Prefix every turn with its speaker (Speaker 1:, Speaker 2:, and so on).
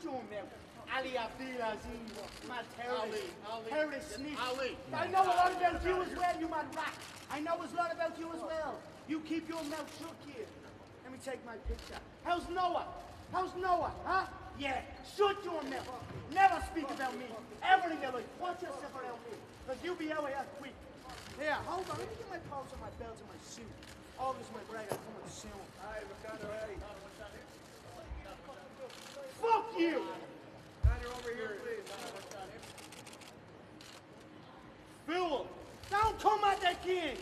Speaker 1: your mouth. Ali Abdulaziz, my terrorist.
Speaker 2: Ali.
Speaker 1: Terrorist snitch.
Speaker 2: Ali.
Speaker 1: I know a lot about you as well, you mad rat. I know a lot about you as well. You keep your mouth shut, kid. Let me take my picture. How's Noah? How's Noah, huh? Yeah, shut your mouth. Never speak about me. Ever in your life. Watch yourself around me. Because you'll be out here quick. Here, hold on. Let me get my pulse and my belt and my suit. August, my bride, I'm coming soon.
Speaker 2: Hey, we're kind of ready.
Speaker 1: Fuck you!
Speaker 2: Connor, over here, please.
Speaker 1: Fool! Don't come at the king!